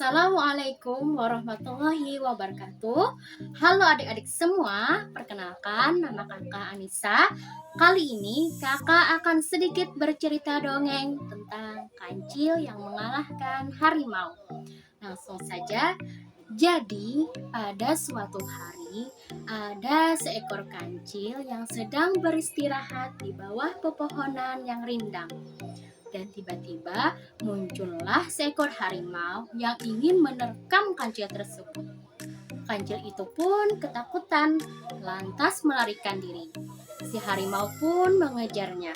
Assalamualaikum warahmatullahi wabarakatuh. Halo adik-adik semua, perkenalkan nama kakak Anissa. Kali ini kakak akan sedikit bercerita dongeng tentang kancil yang mengalahkan harimau. Langsung saja. Jadi, pada suatu hari ada seekor kancil yang sedang beristirahat di bawah pepohonan yang rindang. Dan tiba-tiba muncullah seekor harimau yang ingin menerkam kancil tersebut. Kancil itu pun ketakutan, lantas melarikan diri. Si harimau pun mengejarnya.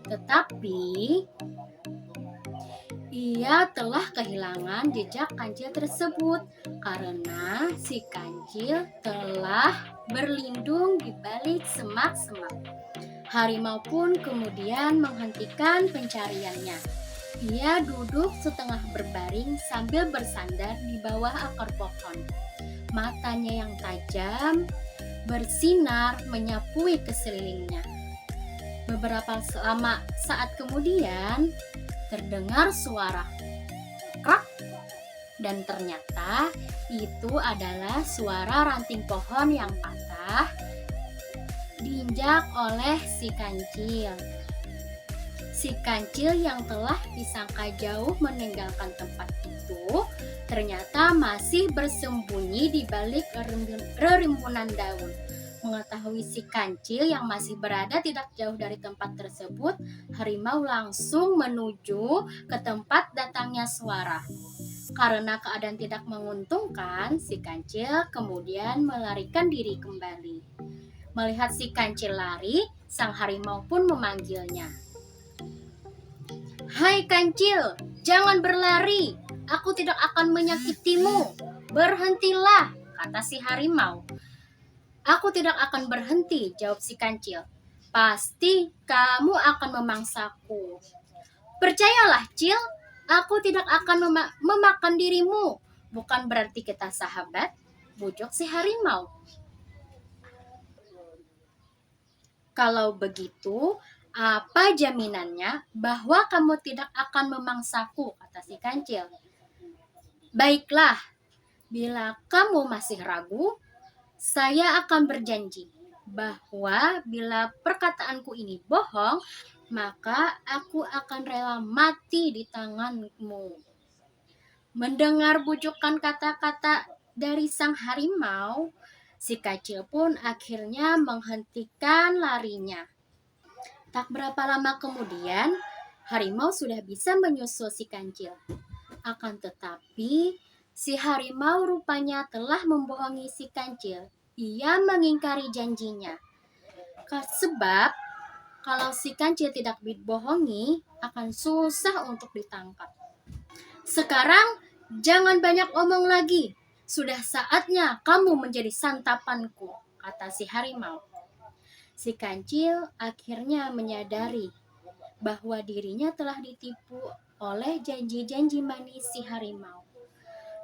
Tetapi ia telah kehilangan jejak kancil tersebut karena si kancil telah berlindung di balik semak-semak. Harimau pun kemudian menghentikan pencariannya. Ia duduk setengah berbaring sambil bersandar di bawah akar pohon. Matanya yang tajam bersinar menyapui keselilingnya. Beberapa saat kemudian terdengar suara krak, dan ternyata itu adalah suara ranting pohon yang patah diinjak oleh si kancil. Si kancil yang telah disangka jauh meninggalkan tempat itu ternyata masih bersembunyi di balik rerimbunan daun. Mengetahui si kancil yang masih berada tidak jauh dari tempat tersebut, harimau langsung menuju ke tempat datangnya suara. Karena keadaan tidak menguntungkan, si kancil kemudian melarikan diri kembali. Melihat si kancil lari, sang harimau pun memanggilnya. "Hai kancil, jangan berlari. Aku tidak akan menyakitimu. Berhentilah," kata si harimau. "Aku tidak akan berhenti," jawab si kancil. "Pasti kamu akan memangsaku." "Percayalah, Cil, aku tidak akan memakan dirimu. Bukan berarti kita sahabat," bujuk si harimau. "Kalau begitu, apa jaminannya bahwa kamu tidak akan memangsaku?" kata si kancil. "Baiklah, bila kamu masih ragu, saya akan berjanji bahwa bila perkataanku ini bohong, maka aku akan rela mati di tanganmu." Mendengar bujukan kata-kata dari sang harimau, si kancil pun akhirnya menghentikan larinya. Tak berapa lama kemudian, harimau sudah bisa menyusul si kancil. Akan tetapi, si harimau rupanya telah membohongi si kancil. Ia mengingkari janjinya. Sebab, kalau si kancil tidak dibohongi, akan susah untuk ditangkap. "Sekarang, jangan banyak omong lagi. Sudah saatnya kamu menjadi santapanku," kata si harimau. Si kancil akhirnya menyadari bahwa dirinya telah ditipu oleh janji-janji manis si harimau.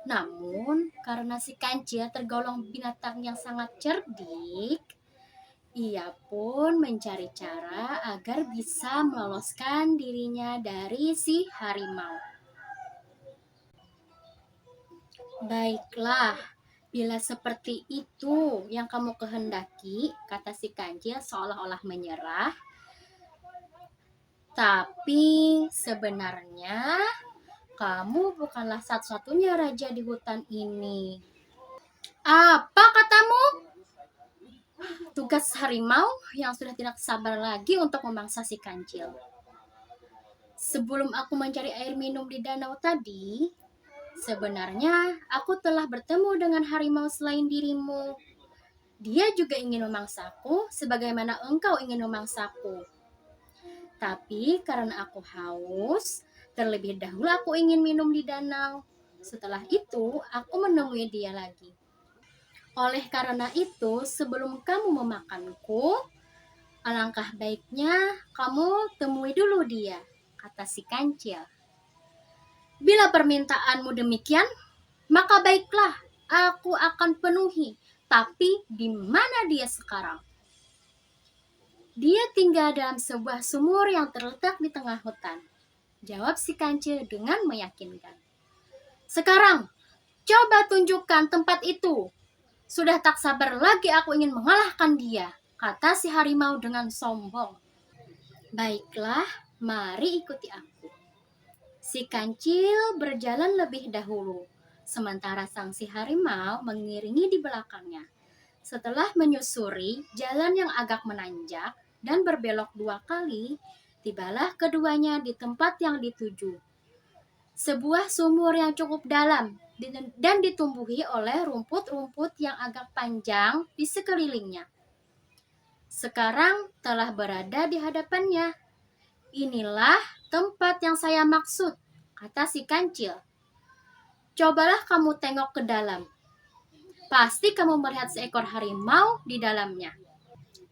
Namun, karena si kancil tergolong binatang yang sangat cerdik, ia pun mencari cara agar bisa meloloskan dirinya dari si harimau. "Baiklah, bila seperti itu yang kamu kehendaki," kata si kancil seolah-olah menyerah. "Tapi sebenarnya kamu bukanlah satu-satunya raja di hutan ini." "Apa katamu?" Tugas harimau yang sudah tidak sabar lagi untuk memangsa si kancil. "Sebelum aku mencari air minum di danau tadi, sebenarnya aku telah bertemu dengan harimau selain dirimu. Dia juga ingin memangsaku sebagaimana engkau ingin memangsaku. Tapi karena aku haus, terlebih dahulu aku ingin minum di danau. Setelah itu, aku menemui dia lagi. Oleh karena itu, sebelum kamu memakanku, alangkah baiknya kamu temui dulu dia," kata si kancil. "Bila permintaanmu demikian, maka baiklah, aku akan penuhi. Tapi di mana dia sekarang?" "Dia tinggal dalam sebuah sumur yang terletak di tengah hutan," jawab si kancil dengan meyakinkan. Sekarang, coba tunjukkan tempat itu. Sudah tak sabar lagi aku ingin mengalahkan dia, kata si harimau dengan sombong. Baiklah, mari ikuti aku. Si kancil berjalan lebih dahulu, sementara sang si harimau mengiringi di belakangnya. Setelah menyusuri jalan yang agak menanjak dan berbelok 2 kali, tibalah keduanya di tempat yang dituju. Sebuah sumur yang cukup dalam dan ditumbuhi oleh rumput-rumput yang agak panjang di sekelilingnya. Sekarang telah berada di hadapannya. Inilah tempat yang saya maksud, kata si kancil. Cobalah kamu tengok ke dalam. Pasti kamu melihat seekor harimau di dalamnya.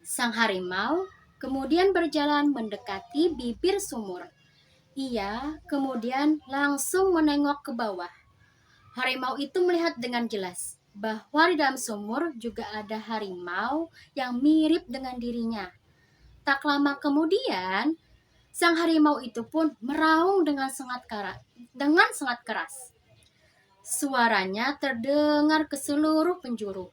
Sang harimau kemudian berjalan mendekati bibir sumur. Ia kemudian langsung menengok ke bawah. Harimau itu melihat dengan jelas bahwa di dalam sumur juga ada harimau yang mirip dengan dirinya. Tak lama kemudian, sang harimau itu pun meraung dengan sangat keras. Suaranya terdengar ke seluruh penjuru.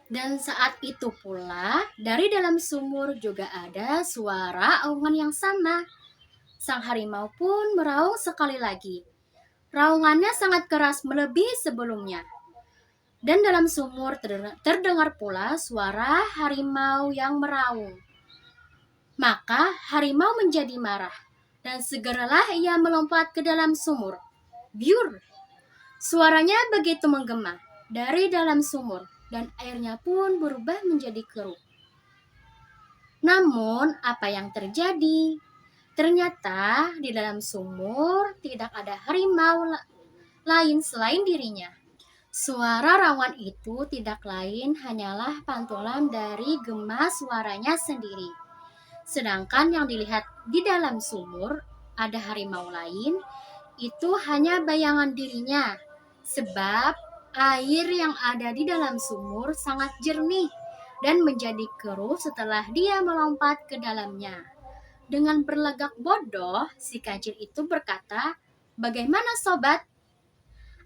Dan saat itu pula, dari dalam sumur juga ada suara aungan yang sama. Sang harimau pun meraung sekali lagi. Raungannya sangat keras melebihi sebelumnya. Dan dalam sumur terdengar pula suara harimau yang meraung. Maka harimau menjadi marah, dan segeralah ia melompat ke dalam sumur. Biur! Suaranya begitu menggema dari dalam sumur, dan airnya pun berubah menjadi keruh. Namun, apa yang terjadi? Ternyata di dalam sumur tidak ada harimau lain selain dirinya. Suara rawan itu tidak lain hanyalah pantulan dari gema suaranya sendiri. Sedangkan yang dilihat di dalam sumur ada harimau lain, itu hanya bayangan dirinya. Sebab air yang ada di dalam sumur sangat jernih dan menjadi keruh setelah dia melompat ke dalamnya. Dengan berlagak bodoh, si kancil itu berkata, "Bagaimana sobat?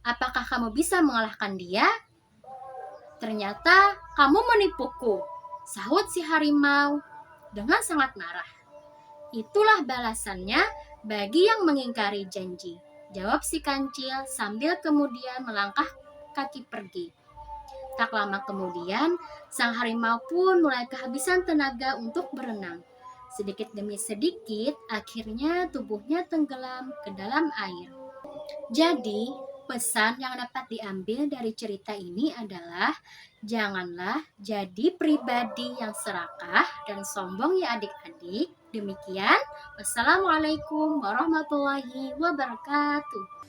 Apakah kamu bisa mengalahkan dia?" "Ternyata kamu menipuku," sahut si harimau dengan sangat marah. "Itulah balasannya bagi yang mengingkari janji," jawab si kancil sambil kemudian melangkah kaki pergi. Tak lama kemudian, sang harimau pun mulai kehabisan tenaga untuk berenang. Sedikit demi sedikit, akhirnya tubuhnya tenggelam ke dalam air. Jadi, pesan yang dapat diambil dari cerita ini adalah janganlah jadi pribadi yang serakah dan sombong ya adik-adik. Demikian, wassalamualaikum warahmatullahi wabarakatuh.